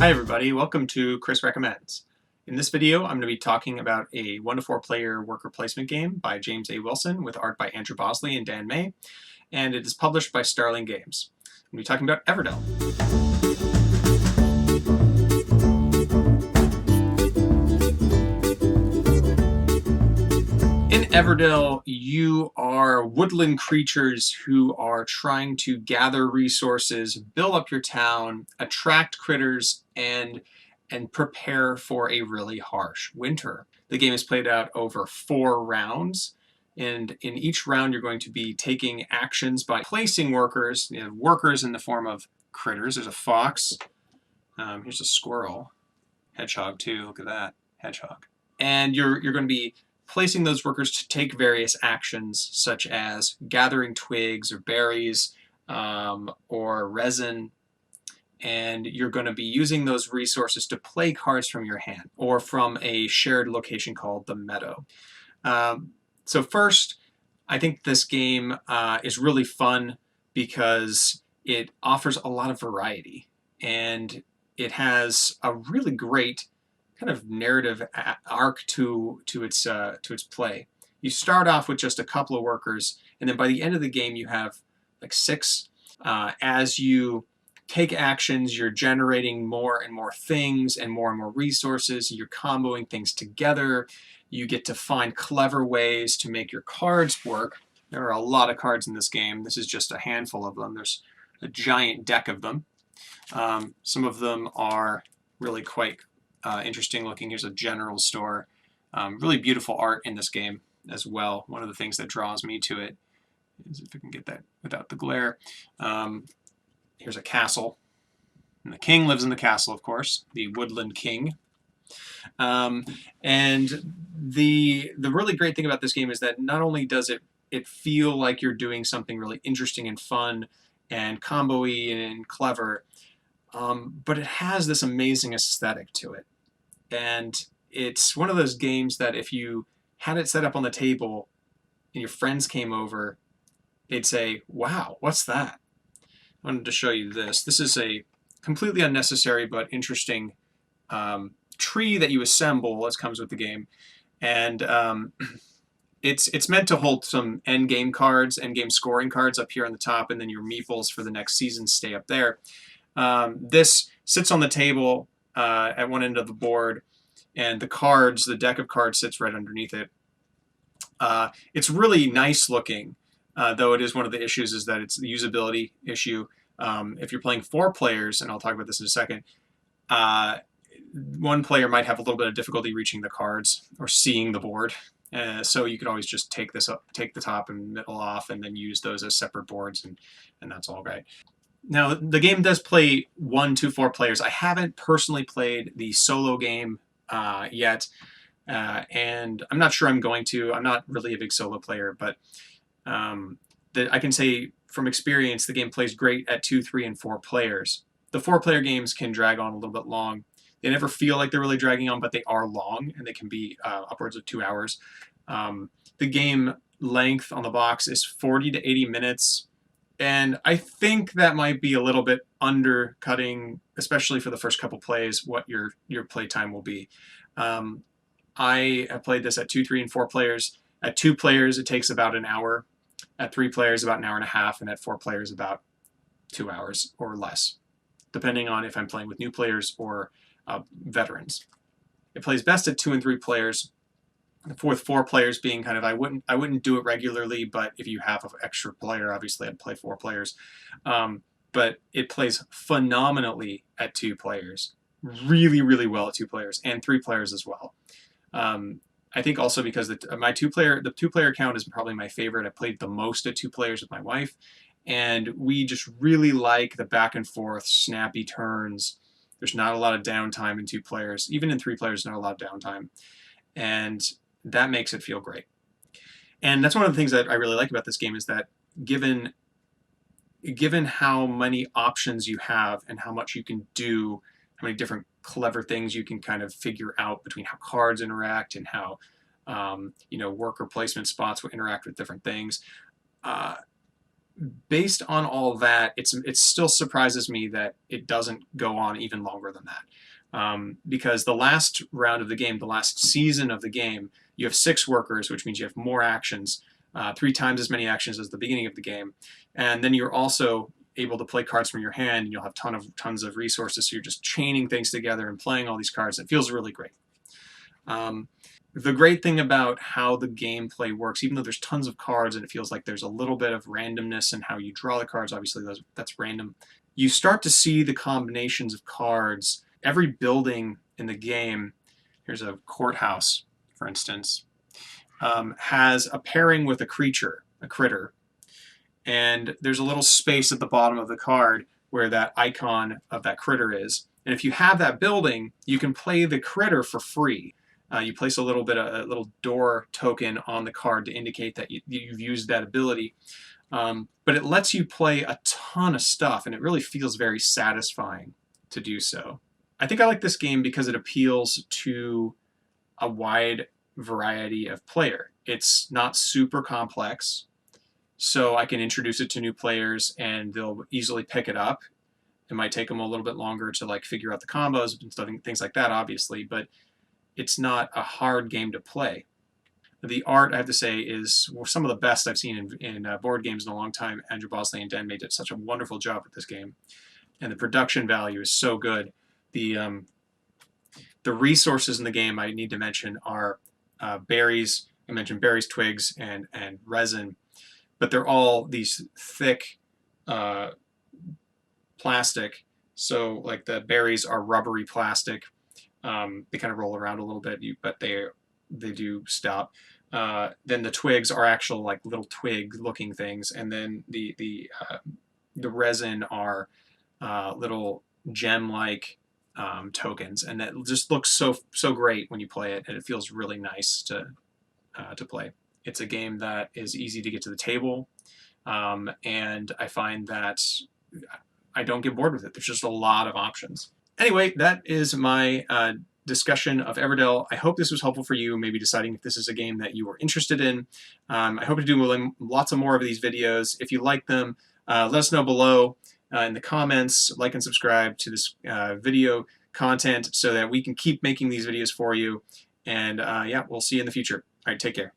Hi everybody, welcome to Chris Recommends. In this video, I'm going to be talking about a 1 to 4 player worker placement game by James A. Wilson with art by Andrew Bosley and Dan May, and it is published by Starling Games. I'm going to be talking about Everdell. In Everdell, you are woodland creatures who are trying to gather resources, build up your town, attract critters, and prepare for a really harsh winter. The game is played out over 4 rounds, and in each round you're going to be taking actions by placing workers. You have workers in the form of critters. There's a fox. Here's a squirrel. Hedgehog too. Look at that. Hedgehog. And you're going to be placing those workers to take various actions, such as gathering twigs or berries or resin, and you're going to be using those resources to play cards from your hand or from a shared location called the meadow. So first, I think this game is really fun because it offers a lot of variety, and it has a really great kind of narrative arc to its play. You start off with just a couple of workers, and then by the end of the game you have like 6. As you take actions, you're generating more and more things and more resources. You're comboing things together. You get to find clever ways to make your cards work. There are a lot of cards in this game. This is just a handful of them. There's a giant deck of them. Some of them are really quite interesting looking. Here's a general store. Really beautiful art in this game as well. One of the things that draws me to it is if I can get that without the glare. Here's a castle. And the king lives in the castle, of course, the woodland king. And the really great thing about this game is that not only does it feel like you're doing something really interesting and fun and combo-y and clever, but it has this amazing aesthetic to it. And it's one of those games that if you had it set up on the table and your friends came over, they'd say, "Wow, what's that?" I wanted to show you this. This is a completely unnecessary but interesting tree that you assemble as comes with the game. And it's meant to hold some end game cards, end game scoring cards up here on the top, and then your meeples for the next season stay up there. This sits on the table at one end of the board, and the deck of cards sits right underneath it. It's really nice looking, though it is one of the issues is that it's the usability issue. If you're playing 4 players, and I'll talk about this in a second, one player might have a little bit of difficulty reaching the cards or seeing the board. So you could always just take the top and middle off, and then use those as separate boards, and that's all right. Now, the game does play 1 to 4 players. I haven't personally played the solo game yet, and I'm not sure I'm going to. I'm not really a big solo player, but I can say from experience the game plays great at 2, 3, and 4 players. The 4-player games can drag on a little bit long. They never feel like they're really dragging on, but they are long, and they can be upwards of 2 hours. The game length on the box is 40 to 80 minutes. And I think that might be a little bit undercutting, especially for the first couple plays, what your play time will be. I have played this at 2, 3, and 4 players. At 2 players, it takes about an hour. At 3 players, about an hour and a half. And at 4 players, about 2 hours or less, depending on if I'm playing with new players or veterans. It plays best at 2 and 3 players. With 4 players being kind of, I wouldn't do it regularly, but if you have an extra player, obviously I'd play 4 players. But it plays phenomenally at 2 players, really, really well at 2 players, and 3 players as well. I think also because the 2-player count is probably my favorite. I played the most at 2 players with my wife, and we just really like the back and forth, snappy turns. There's not a lot of downtime in 2 players. Even in 3 players, not a lot of downtime. And that makes it feel great. And that's one of the things that I really like about this game is that given how many options you have and how much you can do, how many different clever things you can kind of figure out between how cards interact and how worker placement spots will interact with different things, based on all that, it still surprises me that it doesn't go on even longer than that. Because the last round of the game, the last season of the game, you have 6 workers, which means you have more actions, 3 times as many actions as the beginning of the game, and then you're also able to play cards from your hand, and you'll have tons of resources. So you're just chaining things together and playing all these cards. It feels really great. The great thing about how the gameplay works, even though there's tons of cards and it feels like there's a little bit of randomness in how you draw the cards, obviously that's random, you start to see the combinations of cards. Every building in the game, here's a courthouse, for instance, has a pairing with a creature, a critter, and there's a little space at the bottom of the card where that icon of that critter is. And if you have that building, you can play the critter for free. You place a little door token on the card to indicate that you've used that ability. But it lets you play a ton of stuff, and it really feels very satisfying to do so. I think I like this game because it appeals to a wide variety of player. It's not super complex, so I can introduce it to new players and they'll easily pick it up. It might take them a little bit longer to like figure out the combos and stuff, things like that, obviously, but it's not a hard game to play. The art, I have to say, is some of the best I've seen in board games in a long time. Andrew Bosley and Dan made such a wonderful job with this game, and the production value is so good. The resources in the game I need to mention are berries. I mentioned berries, twigs, and resin, but they're all these thick plastic. So like the berries are rubbery plastic. They kind of roll around a little bit, but they do stop. Then the twigs are actual like little twig-looking things, and then the resin are little gem-like tokens, and that just looks so great when you play it, and it feels really nice to play. It's a game that is easy to get to the table, and I find that I don't get bored with it. There's just a lot of options. Anyway, that is my discussion of Everdell. I hope this was helpful for you, maybe deciding if this is a game that you were interested in. I hope to do lots of more of these videos. If you like them, let us know below in the comments. Like and subscribe to this video content so that we can keep making these videos for you. And yeah, we'll see you in the future. All right, take care.